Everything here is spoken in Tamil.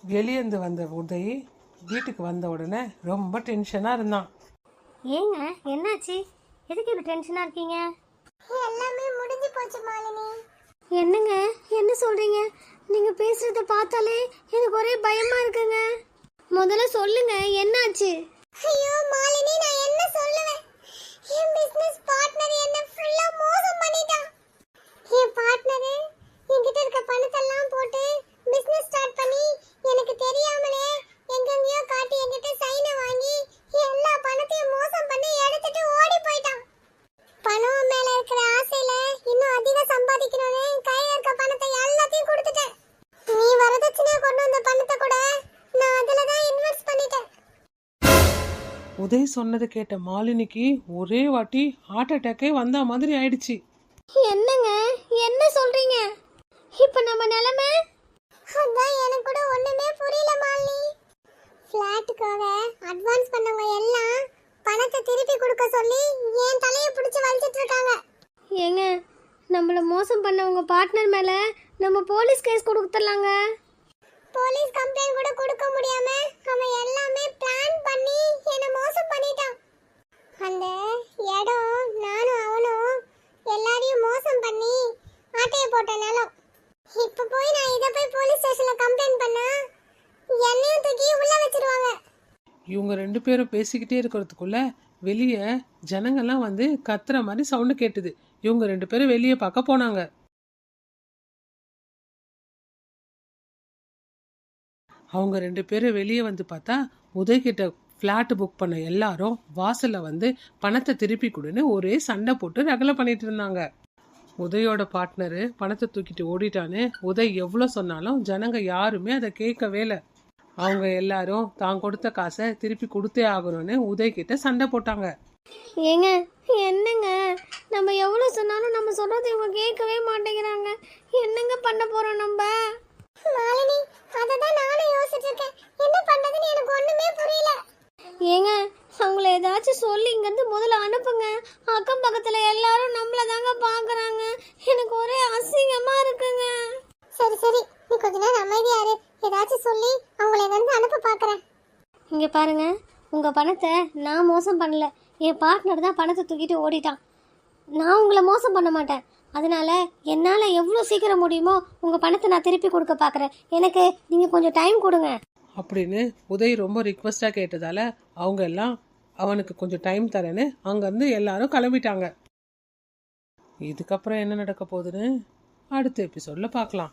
வெளியேந்து வந்த உதய் வீட்டுக்கு வந்த உடனே ரொம்ப டென்ஷனாக இருந்தான். ஏங்க என்னாச்சு? எதுக்கு இப்படி டென்ஷனாக இருக்கீங்க? எல்லாமே முடிஞ்சு போச்சு மாலினி. என்னங்க என்ன சொல்கிறீங்க? நீங்கள் பேசுகிறத பார்த்தாலே எனக்கு ஒரே பயமாக இருக்குங்க. முதல்ல சொல்லுங்க என்னாச்சு? ஐயோ மாலினி, நான் என்ன சொல்லுவேன்? என் பிசினஸ் பார்ட்னர் என்ன ஃபுல்லா மோசம் பண்ணிட்டான். என் பார்ட்னர் என்கிட்ட இருக்க பணத்தெல்லாம் போட்டு பிசினஸ் ஸ்டார்ட் பண்ணி எனக்கு தெரியாமலே எங்கெங்கயோ காட்டி என்கிட்ட சைனை வாங்கி எல்லா பணத்தையும் மோசம் பண்ணி எடுத்துட்டு ஓடி போயிட்டான். பணம் மேல இருக்கிற ஆசையில இன்னும் அதிகம் சம்பாதிக்கணும்னு கையில இருக்க பணத்தை எல்லாத்தையும் கொடுத்துட்டேன். நீ வரதட்சணையா கொண்டு வந்த பணத்தை கூட நான் அதுல தான் இன்வெஸ்ட் பண்ணிட்டேன். உதய் சொன்னதை கேட்ட மாலினிக்கு ஒரே வாட்டி ஹார்ட் அட்டாக்கே வந்த மாதிரி ஆயிடுச்சு. என்னங்க என்ன சொல்கிறீங்க? இப்போ நம்ம நிலைமை அதான் எனக்கு கூட ஒண்ணுமே புரியல மாலினி. ஃபிளாட்டுக்காக அட்வான்ஸ் பண்ணவங்க எல்லாம் பணத்தை திருப்பி கொடுக்க சொல்லி என் தலையை பிடிச்சு வலிச்சிட்டு இருக்காங்க. ஏங்க நம்மளை மோசம் பண்ண உங்கள் பார்ட்னர் மேலே நம்ம போலீஸ் கேஸ் கொடுத்துடலாங்க. போலீஸ் கம்ப்ளைண்ட் கூட கொடுக்க முடியாம அவன் எல்லாமே பிளான் பண்ணி என்ன மோசம் பண்ணிட்டான். அந்த இடம் நானும் அவனும் எல்லாரையும் மோசம் பண்ணி ஆட்டைய போட்ட நிலம். இப்ப போய் நான் இத போய் போலீஸ் ஸ்டேஷன்ல கம்ப்ளைண்ட் பண்ணா என்னையும் தூக்கி உள்ள வச்சிருவாங்க. இவங்க 2 பேரும் பேசிக்கிட்டே இருக்கிறதுக்குள்ள வெளியே ஜனங்கள்லாம் வந்து கத்துற மாதிரி சவுண்டு கேட்டுது. இவங்க 2 பேரும் வெளியே பார்க்க போனாங்க. அவங்க 2 பேரும் வெளியே வந்து பார்த்தா உதய்கிட்ட ஃப்ளாட் புக் பண்ண எல்லாரும் வாசல்ல வந்து பணத்தை திருப்பி கொடுன்னு ஒரே சண்டை போட்டு ரகலை பண்ணிட்டு இருந்தாங்க. உதயோட பார்ட்னரு பணத்தை தூக்கிட்டு ஓடிட்டான்னு உதய் எவ்வளோ சொன்னாலும் ஜனங்க யாருமே அதை கேட்கவே இல்லை. அவங்க எல்லாரும் தான் கொடுத்த காசை திருப்பி கொடுத்தே ஆகணும்னு உதய் கிட்ட சண்டை போட்டாங்க. ஏங்க என்னங்க நம்ம எவ்வளோ சொன்னாலும் நம்ம சொல்றது இவங்க கேட்கவே மாட்டேங்கிறாங்க. என்னங்க பண்ண போறோம் நம்ம? மாலினி, அததான் நானும் யோசிச்சிட்டு இருக்கேன். என்ன பண்றதுன்னு எனக்கு ஒண்ணுமே புரியல. ஏங்க அவங்கள ஏதாச்சும் சொல்லி இங்கேருந்து முதல்ல அனுப்புங்க. அக்கம் பக்கத்தில் எல்லாரும் நம்மள தாங்க பார்க்குறாங்க. எனக்கு ஒரே அசிங்கமாக இருக்குங்க. சரி சரி, நீ கொஞ்ச நேரம் அமைதியா இரு. ஏதாச்சும் சொல்லி அவங்கள வந்து அனுப்ப பார்க்கறேன். இங்கே பாருங்க, உங்கள் பணத்தை நான் மோசம் பண்ணல. என் பார்ட்னர் தான் பணத்தை தூக்கிட்டு ஓடிட்டான். நான் உங்களை மோசம் பண்ண மாட்டேன். அதனால என்னால் எவ்வளோ சீக்கிரம் முடியுமோ உங்கள் பணத்தை நான் திருப்பி கொடுக்க பார்க்குறேன். எனக்கு நீங்கள் கொஞ்சம் டைம் கொடுங்க அப்படின்னு உதய் ரொம்ப ரிக்வெஸ்டாக கேட்டதால அவங்க எல்லாம் அவனுக்கு கொஞ்சம் டைம் தரேன்னு அங்கேருந்து எல்லாரும் கிளம்பிட்டாங்க. இதுக்கப்புறம் என்ன நடக்க போகுதுன்னு அடுத்த எபிசோடில் பார்க்கலாம்.